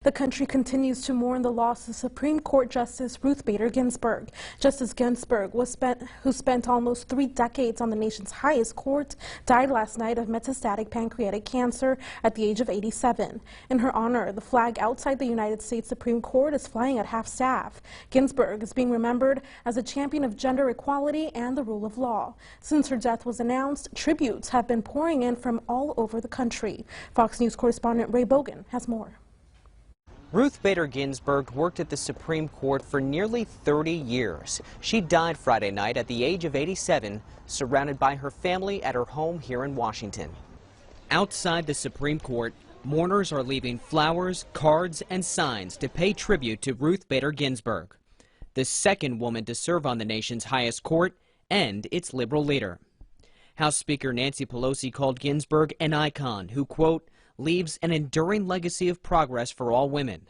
The country continues to mourn the loss of Supreme Court Justice Ruth Bader Ginsburg. Justice Ginsburg, who spent almost 3 decades on the nation's highest court, died last night of metastatic pancreatic cancer at the age of 87. In her honor, the flag outside the United States Supreme Court is flying at half-staff. Ginsburg is being remembered as a champion of gender equality and the rule of law. Since her death was announced, tributes have been pouring in from all over the country. Fox News correspondent Ray Bogan has more. Ruth Bader Ginsburg worked at the Supreme Court for nearly 30 years. She died Friday night at the age of 87, surrounded by her family at her home here in Washington. Outside the Supreme Court, mourners are leaving flowers, cards, and signs to pay tribute to Ruth Bader Ginsburg, the second woman to serve on the nation's highest court and its liberal leader. House Speaker Nancy Pelosi called Ginsburg an icon who, quote, leaves an enduring legacy of progress for all women.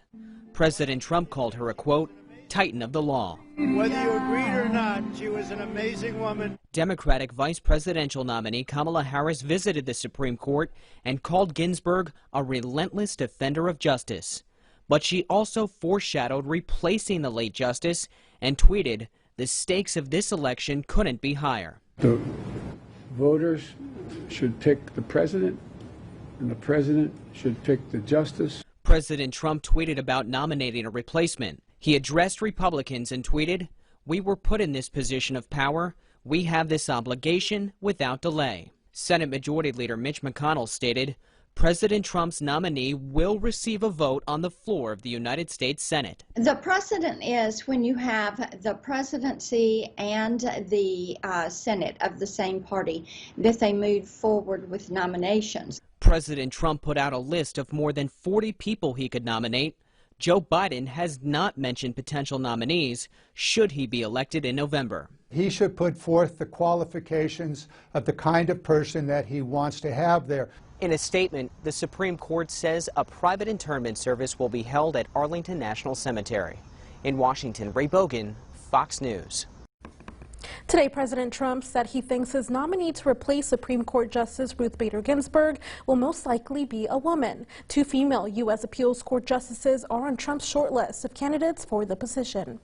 President Trump called her a, quote, titan of the law. Whether you agreed or not, she was an amazing woman. Democratic vice presidential nominee Kamala Harris visited the Supreme Court and called Ginsburg a relentless defender of justice. But she also foreshadowed replacing the late justice and tweeted, the stakes of this election couldn't be higher. The voters should pick the president, and the president should pick the justice. President Trump tweeted about nominating a replacement. He addressed Republicans and tweeted, we were put in this position of power. We have this obligation without delay. Senate Majority Leader Mitch McConnell stated, President Trump's nominee will receive a vote on the floor of the United States Senate. The precedent is when you have the presidency and the Senate of the same party, that they move forward with nominations. President Trump put out a list of more than 40 people he could nominate. Joe Biden has not mentioned potential nominees should he be elected in November. He should put forth the qualifications of the kind of person that he wants to have there. In a statement, the Supreme Court says a private interment service will be held at Arlington National Cemetery. In Washington, Ray Bogan, Fox News. Today, President Trump said he thinks his nominee to replace Supreme Court Justice Ruth Bader Ginsburg will most likely be a woman. 2 female U.S. Appeals Court justices are on Trump's short list of candidates for the position.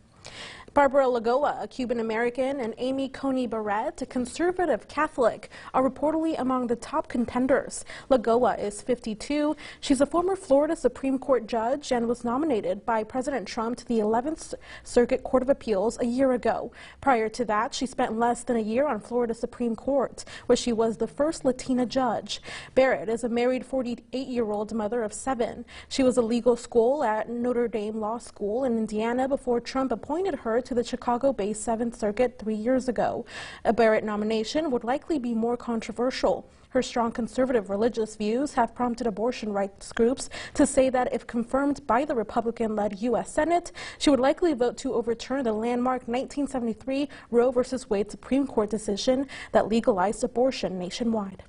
Barbara Lagoa, a Cuban-American, and Amy Coney Barrett, a conservative Catholic, are reportedly among the top contenders. Lagoa is 52. She's a former Florida Supreme Court judge and was nominated by President Trump to the 11th Circuit Court of Appeals a year ago. Prior to that, she spent less than a year on Florida Supreme Court, where she was the first Latina judge. Barrett is a married 48-year-old mother of 7. She was a legal school at Notre Dame Law School in Indiana before Trump appointed her to the Chicago-based 7th Circuit 3 years ago. A Barrett nomination would likely be more controversial. Her strong conservative religious views have prompted abortion rights groups to say that if confirmed by the Republican-led U.S. Senate, she would likely vote to overturn the landmark 1973 Roe v. Wade Supreme Court decision that legalized abortion nationwide.